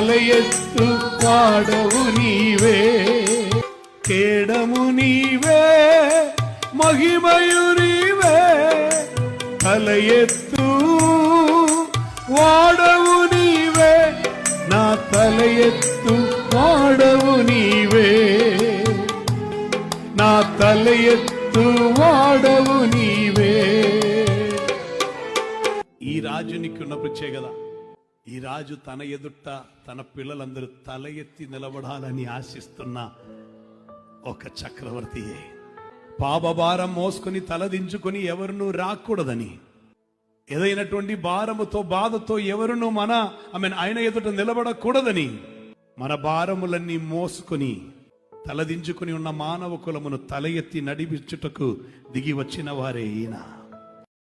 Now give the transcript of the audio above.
తల ఎత్తు వాడవు నీవే, కేడము నీవే, మహిమయు నీవే, తల ఎత్తు వాడవు నీవే, నా తల ఎత్తు వాడవు నీవే, నా తల ఎత్తు వాడవు నీవే. ఈ రాజునికి ఉన్న ప్రత్యేకత, ఈ రాజు తన ఎదుట తన పిల్లలందరూ తల ఎత్తి నిలబడాలని ఆశిస్తున్న ఒక చక్రవర్తియే. పాపభారం మోసుకొని తలదించుకొని ఎవరునూ రాకూడదని, ఏదైనటువంటి భారముతో బాధతో ఎవరునూ ఆయన ఎదుట నిలబడకూడదని, మన భారములన్నీ మోసుకొని తలదించుకుని ఉన్న మానవ కులమును తల ఎత్తి నడిపించుటకు దిగి వచ్చిన వారే ఈయన.